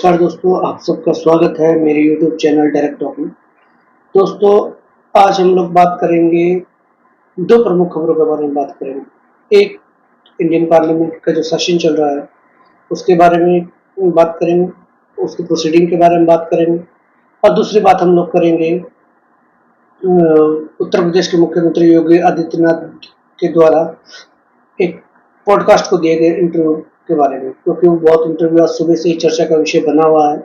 नमस्कार दोस्तों, आप सबका स्वागत है मेरे YouTube चैनल डायरेक्ट टॉक में। दोस्तों, आज हम लोग बात करेंगे, दो प्रमुख खबरों के बारे में बात करेंगे। एक, इंडियन पार्लियामेंट का जो सेशन चल रहा है उसके बारे में बात करेंगे, उसकी प्रोसीडिंग के बारे में बात करेंगे। और दूसरी बात हम लोग करेंगे उत्तर प्रदेश के मुख्यमंत्री योगी आदित्यनाथ के द्वारा एक पॉडकास्ट को दिए गए इंटरव्यू के बारे में, क्योंकि वो बहुत इंटरव्यू आज सुबह से ही चर्चा का विषय बना हुआ है।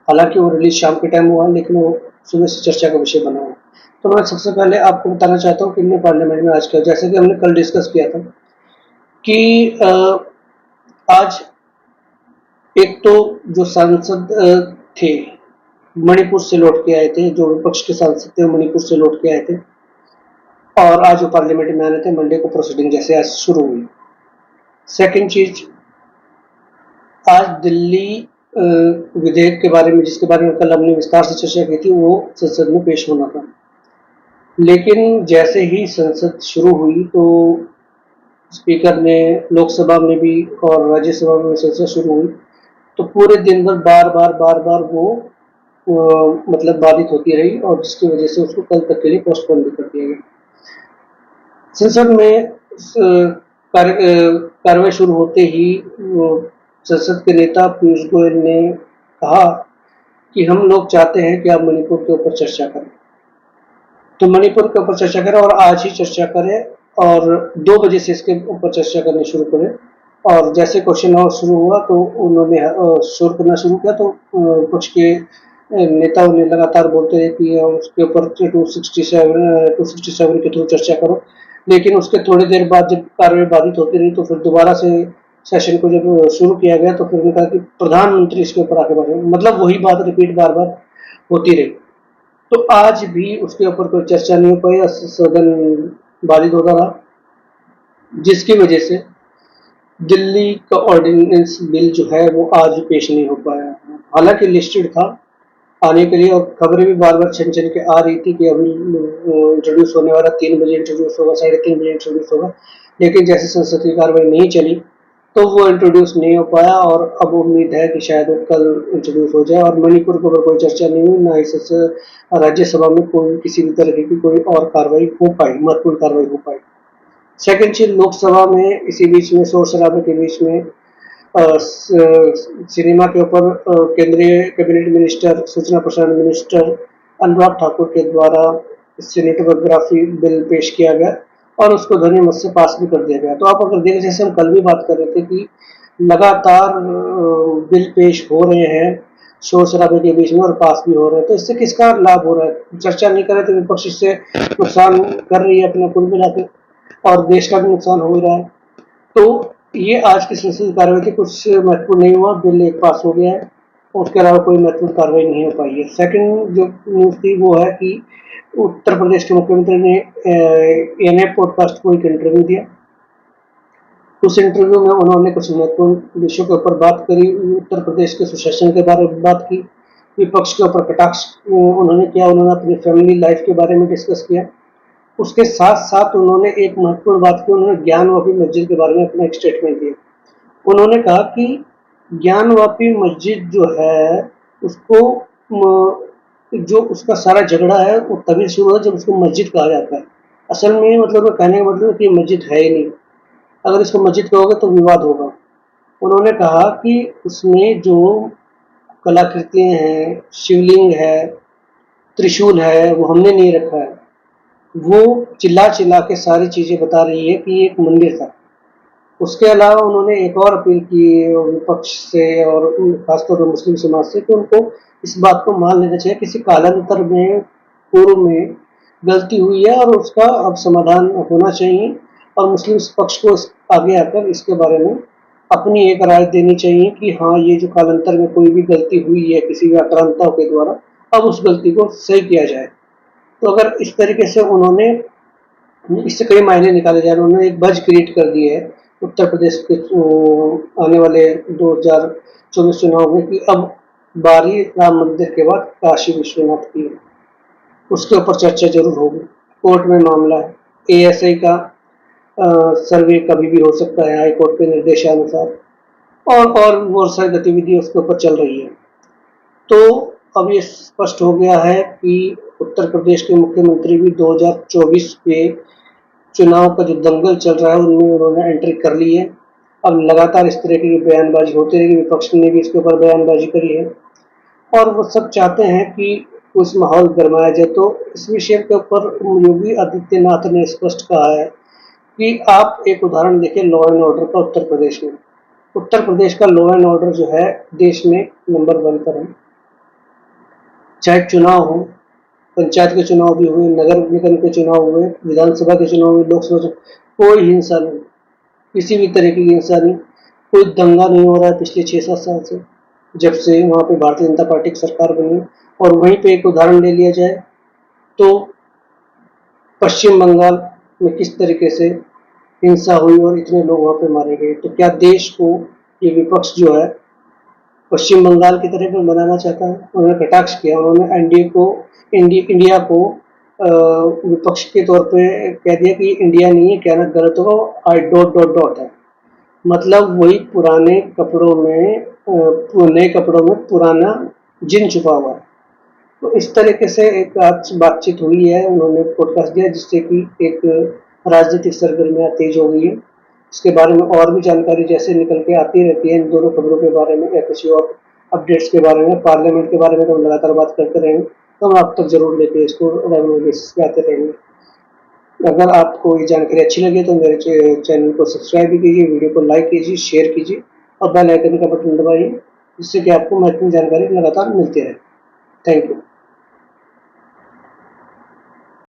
हालांकि वो रिलीज शाम के टाइम हुआ, लेकिन वो सुबह से चर्चा का विषय बना हुआ है। तो मैं सबसे पहले आपको बताना चाहता हूँ कि इंडियन पार्लियामेंट में आज का, जैसे कि हमने कल डिस्कस किया था कि आज एक तो जो सांसद थे मणिपुर से लौट के आए थे, जो विपक्ष के सांसद थे मणिपुर से लौट के आए थे और आज वो पार्लियामेंट में आने थे। मंडे को प्रोसीडिंग जैसे आज शुरू हुई। सेकंड चीज, आज दिल्ली विधेयक के बारे में, जिसके बारे में कल हमने विस्तार से चर्चा की थी, वो संसद में पेश होना था। लेकिन जैसे ही संसद शुरू हुई तो स्पीकर ने लोकसभा में भी और राज्यसभा में संसद शुरू हुई तो पूरे दिन भर बार बार वो मतलब बाधित होती रही और जिसकी वजह से उसको कल तक के लिए पोस्टपोन भी कर दिया गया। संसद में कार्रवाई शुरू होते ही संसद के नेता पीयूष गोयल ने कहा कि हम लोग चाहते हैं कि आप मणिपुर के ऊपर चर्चा करें, तो मणिपुर के ऊपर चर्चा करें और आज ही चर्चा करें और 2 बजे से इसके ऊपर चर्चा करनी शुरू करें। और जैसे क्वेश्चन आवर शुरू हुआ तो उन्होंने शोर करना शुरू किया, तो कुछ के नेताओं ने लगातार बोलते रहे कि उसके ऊपर 267 के थ्रू चर्चा करो। लेकिन उसके थोड़ी देर बाद जब कार्रवाई बाधित होती रही तो फिर दोबारा से सेशन को जब शुरू किया गया तो फिर उन्होंने कहा कि प्रधानमंत्री इसके ऊपर आके बैठे, मतलब वही बात रिपीट बार बार होती रही। तो आज भी उसके ऊपर कोई चर्चा नहीं हो पाई, सदन बाधित होता रहा, जिसकी वजह से दिल्ली का ऑर्डिनेंस बिल जो है वो आज पेश नहीं हो पाया। हालांकि लिस्टेड था आने के लिए और खबरें भी बार बार छन छन के आ रही थी कि अभी इंट्रोड्यूस होने वाला, 3 बजे इंट्रोड्यूस होगा, 3:30 बजे इंट्रोड्यूस होगा। लेकिन जैसे संसद की कार्रवाई नहीं चली तो वो इंट्रोड्यूस नहीं हो पाया और अब उम्मीद है कि शायद वो कल इंट्रोड्यूस हो जाए। और मणिपुर के ऊपर कोई चर्चा नहीं हुई, ना ही राज्यसभा में कोई किसी भी तरह की कोई और कार्रवाई हो पाई, महत्वपूर्ण कार्रवाई हो पाई। सेकंड चीज, लोकसभा में इसी बीच में शोर शराबे के बीच में सिनेमा के ऊपर केंद्रीय कैबिनेट मिनिस्टर, सूचना प्रसारण मिनिस्टर अनुराग ठाकुर के द्वारा सिनेमेटोग्राफी बिल पेश किया गया और उसको ध्वनिमत से पास भी कर दिया गया। तो आप अगर देखें, जैसे हम कल भी बात कर रहे थे कि लगातार बिल पेश हो रहे हैं शोर शराबे के बीच में और पास भी हो रहे हैं, तो इससे किसका लाभ हो रहा है? चर्चा नहीं कर रहे तो विपक्ष इससे नुकसान कर रही है अपने कुल मिलाकर और देश का भी न्युकसान हो रहा है। तो ये आज की संसद कार्रवाई थी, कुछ महत्वपूर्ण नहीं हुआ, बिल एक पास हो गया है, उसके अलावा कोई महत्वपूर्ण कार्रवाई नहीं हो पाई है। सेकंड जो न्यूज थी वो है कि उत्तर प्रदेश के मुख्यमंत्री ने एएनआई पॉडकास्ट को एक इंटरव्यू दिया। उस इंटरव्यू में उन्होंने कुछ महत्वपूर्ण विषयों के ऊपर बात करी, उत्तर प्रदेश के सुशासन के बारे में बात की, विपक्ष के ऊपर कटाक्ष उन्होंने किया, उन्होंने अपनी फैमिली लाइफ के बारे में डिस्कस किया। उसके साथ साथ उन्होंने एक महत्वपूर्ण बात की, उन्होंने ज्ञानवापी मस्जिद के बारे में अपना एक स्टेटमेंट दिया। उन्होंने कहा कि ज्ञानवापी मस्जिद जो है उसको जो उसका सारा झगड़ा है वो तभी शुरू होता है जब उसको मस्जिद कहा जाता है। असल में मतलब कहने का मतलब कि मस्जिद है ही नहीं, अगर इसको मस्जिद कहोगे तो विवाद होगा। उन्होंने कहा कि उसमें जो कलाकृतियाँ हैं, शिवलिंग है, त्रिशूल है, वो हमने नहीं रखा है। वो चिल्ला चिल्ला के सारी चीज़ें बता रही है कि एक मंदिर था। उसके अलावा उन्होंने एक और अपील की विपक्ष से और खासतौर पर मुस्लिम समाज से कि उनको इस बात को मान लेना चाहिए किसी कालांतर में पूर्व में गलती हुई है और उसका अब समाधान होना चाहिए और मुस्लिम पक्ष को आगे आकर इसके बारे में अपनी एक राय देनी चाहिए कि हाँ, ये जो कालांतर में कोई भी गलती हुई है किसी भी आक्रांताओं के द्वारा, अब उस गलती को सही किया जाए। तो अगर इस तरीके से उन्होंने, इससे कई मायने निकाले जा रहे हैं, उन्होंने एक बज क्रिएट कर दी है उत्तर प्रदेश के आने वाले 2024 चुनाव में कि अब बारी राम मंदिर के बाद काशी विश्वनाथ की है, उसके ऊपर चर्चा जरूर होगी। कोर्ट में मामला है, एएसआई का सर्वे कभी भी हो सकता है हाई कोर्ट के निर्देशानुसार, और बहुत सारी गतिविधि उसके ऊपर चल रही है। तो अब ये स्पष्ट हो गया है कि उत्तर प्रदेश के मुख्यमंत्री भी 2024 के चुनाव का जो दंगल चल रहा है उनमें उन्होंने एंट्री कर ली है। अब लगातार इस तरह की बयानबाजी होती रहेगी, विपक्ष ने भी इसके ऊपर बयानबाजी करी है और वो सब चाहते हैं कि उस माहौल गरमाया जाए। तो इस विषय के ऊपर योगी आदित्यनाथ ने स्पष्ट कहा है कि आप एक उदाहरण देखिए लॉ एंड ऑर्डर का उत्तर प्रदेश में। उत्तर प्रदेश का लॉ एंड ऑर्डर जो है देश में नंबर 1 पर है। चाहे चुनाव हो, पंचायत के चुनाव भी हुए, नगर निगम के चुनाव हुए, विधानसभा के चुनाव हुए, लोकसभा कोई हिंसा नहीं, किसी भी तरह की हिंसा नहीं, कोई दंगा नहीं हो रहा है पिछले 6-7 साल से, जब से वहाँ पे भारतीय जनता पार्टी की सरकार बनी। और वहीं पे एक उदाहरण ले लिया जाए तो पश्चिम बंगाल में किस तरीके से हिंसा हुई और इतने लोग वहाँ पे मारे गए। तो क्या देश को ये विपक्ष जो है पश्चिम बंगाल की तरह में बनाना चाहता है? उन्होंने कटाक्ष किया, उन्होंने इंडिया को विपक्ष के तौर पे कह दिया कि इंडिया नहीं है, कहना गलत होगा, आई डॉट डॉट डॉट है। मतलब वही पुराने कपड़ों में नए कपड़ों में पुराना जिन छुपा हुआ है। तो इस तरीके से एक आज बातचीत हुई है, उन्होंने पॉडकास्ट दिया जिससे कि एक राजनीतिक सरगर्मियाँ तेज हो गई है। इसके बारे में और भी जानकारी जैसे निकल के आती रहती है इन दोनों खबरों के बारे में या किसी और अपडेट्स के बारे में, पार्लियामेंट के बारे में तो हम लगातार बात करते रहेंगे, तो हम आप तक जरूर लेके इसको रेगुलर बेसिस पे आते रहेंगे। अगर आपको ये जानकारी अच्छी लगे तो मेरे चैनल को सब्सक्राइब भी कीजिए, वीडियो को लाइक कीजिए, शेयर कीजिए और बेल आइकन का बटन दबाइए जिससे कि आपको महत्वपूर्ण जानकारी लगातार मिलती रहे। Thank you.